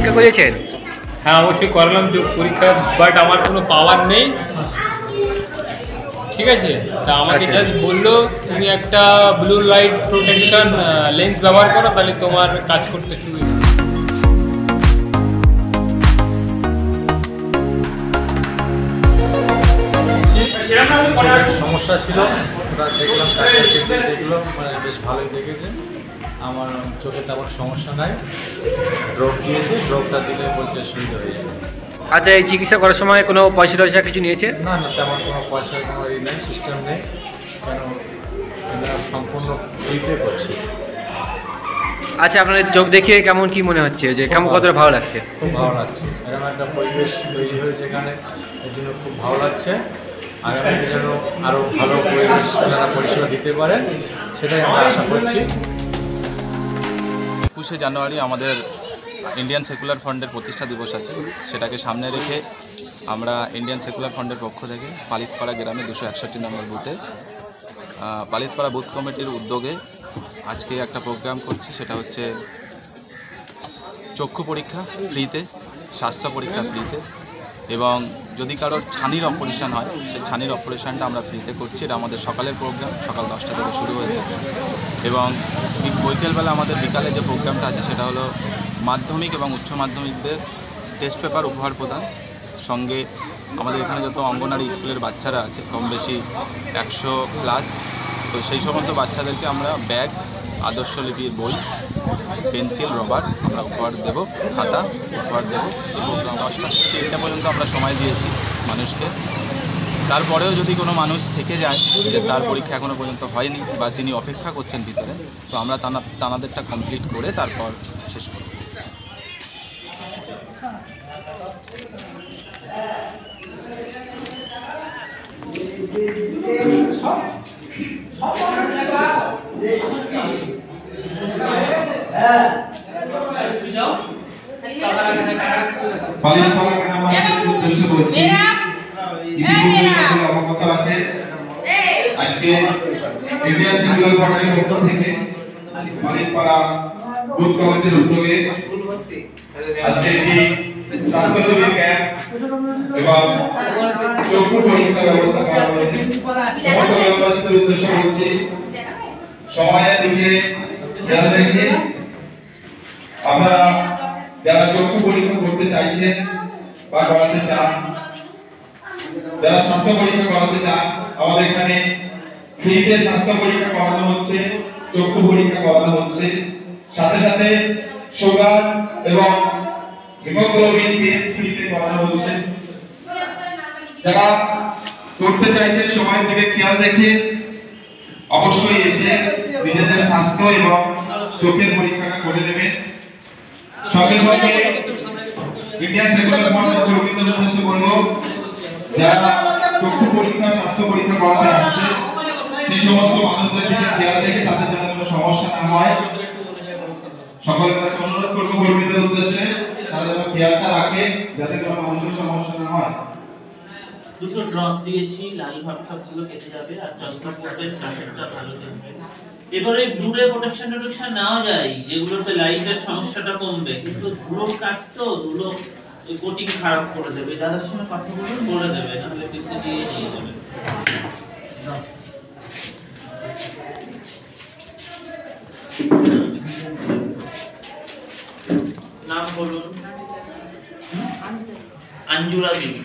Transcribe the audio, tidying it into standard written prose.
পরীক্ষা করেছেন? হ্যাঁ অবশ্যই করলাম যোগ পরীক্ষা, বাট আমার কোনো পাওয়ার নেই, ঠিক আছে। তা আমাকে জাস্ট বললো তুমি একটা ব্লু লাইট প্রোটেকশন লেন্স ব্যবহার করো, তাহলে তোমার কাজ করতে সুবিধা। সমস্যা ছিল, ওটা দেখলাম, দেখলাম মানে বেশ ভালোই দেখেছে। আমার চোখে তেমন সমস্যা নাই, ড্রপ দিয়েছে, ড্রপটা দিলে বলছে সুবিধা হয়ে যাবে। আচ্ছা, এই চিকিৎসা করার সময় কোনো পয়সা টয়সা কিছু নিয়েছে? না না, তেমন কোনো পয়সার কোনো নেই, সিস্টেম নেই, কেন এটা সম্পূর্ণ ফ্রিতে করছি। আচ্ছা, আপনাদের চোখ দেখিয়ে কেমন কি মনে হচ্ছে, যে কেমন কতটা ভালো লাগছে? খুব ভালো লাগছে, এরকম একটা পরিবেশ তৈরি হয়েছে এখানে, এর জন্য খুব ভালো লাগছে। আগামীতে যেন আরও ভালো পরিবেশ যারা পরিষেবা দিতে পারে, সেটাই আমরা আশা করছি। 21শে জানুয়ারি আমাদের ইন্ডিয়ান সেকুলার ফান্ডের প্রতিষ্ঠা দিবস আছে, সেটাকে সামনে রেখে আমরা ইন্ডিয়ান সেকুলার ফান্ডের পক্ষ থেকে পালিতপাড়া গ্রামে 261 নম্বর বুথে পালিতপাড়া বুথ কমিটির উদ্যোগে আজকে একটা প্রোগ্রাম করছি। সেটা হচ্ছে চক্ষু পরীক্ষা ফ্রিতে, স্বাস্থ্য পরীক্ষা ফ্রিতে, এবং যদি কারোর ছানির অপারেশন হয় সেই ছানির অপারেশনটা আমরা ফ্রিতে করছি। এটা আমাদের সকালের প্রোগ্রাম, সকাল 10টা থেকে শুরু হয়েছে, এবং বিকেলবেলা আমাদের বিকালে যে প্রোগ্রামটা আছে সেটা হলো মাধ্যমিক এবং উচ্চ মাধ্যমিকদের টেস্ট পেপার উপহার প্রদান। সঙ্গে আমাদের এখানে যত অঙ্গনারী স্কুলের বাচ্চারা আছে, কম বেশি 100+, তো সেই সমস্ত বাচ্চাদেরকে আমরা ব্যাগ, আদর্শলিপির বই, পেন্সিল, রবার আমরা উপহার দেব, খাতা উপহার দেব। এই প্রোগ্রাম 10টা থেকে 3টা পর্যন্ত আমরা সময় দিয়েছি মানুষকে। তারপরেও যদি কোনো মানুষ থেকে যায় যে তার পরীক্ষা এখনও পর্যন্ত হয়নি বা তিনি অপেক্ষা করছেন ভিতরে, তো আমরা তানাদেরটা কমপ্লিট করে তারপর শেষ করব। আজকে ইন্ডিয়ান সেকুলার ফান্ডের পক্ষ থেকে পালিতপাড়া বুথ কমিটির উদ্যোগে আজকে একটি স্বাস্থ্যসেবী ক্যাম্প এবং চক্ষু পরীক্ষার ব্যবস্থা করা হয়েছে। সমস্ত গ্রামবাসীদের উদ্দেশ্য করছি, সময়ের দিকে খেয়াল রেখে আপনারা যারা চক্ষু পরীক্ষা করতে চাইছেন বা করাতে চান, যারা স্বাস্থ্য পরীক্ষা করাতে চান, আমাদের এখানে ফ্রিতে স্বাস্থ্য পরীক্ষা করানো হচ্ছে, চক্ষু পরীক্ষা করানো হচ্ছে, সাথে সাথে সুগার এবং হিমোগ্লোবিন টেস্ট ফ্রিতে করানো হচ্ছে। যারা করতে চাইছেন সময়ের দিকে খেয়াল রেখে অবশ্যই এসে নিজেদের স্বাস্থ্য এবং চোখের পরীক্ষাটা করে নেবেন। সঙ্গে সঙ্গে ইন্ডিয়ান সেকুলার ফান্ডের কর্মীদের উদ্দেশ্যে বলবো, যারা চক্ষু পরীক্ষা, স্বাস্থ্য পরীক্ষা করাতে আসছে, সেই সমস্ত মানুষদের দিকে খেয়াল রেখে তাদের যেন কোনো সমস্যা না হয়, সকলের কাছে অনুরোধ করবো কর্মীদের উদ্দেশ্যে তারা যেন খেয়ালটা রাখে যাতে কোনো মানুষের সমস্যা না হয়। দুটো ড্রপ দিয়েছি, লাইভ হাবগুলো কেটে যাবে আর চশমা পরবে, স্বাস্থ্যটা ভালো থাকবে। এবারে ব্লুরে প্রোটেকশন নেওয়া যায়, যেগুলোতে লাইটের সমস্যাটা কমবে, কিন্তু ধুলোর কাজ তো, ধুলো কোটিং খারাপ করে দেবে। যাদের সঙ্গে কথা বলুন, বলে দেবে, নাহলে পিসি দিয়ে নিয়ে যাবে। নাম বলুন। अंजुला देवी।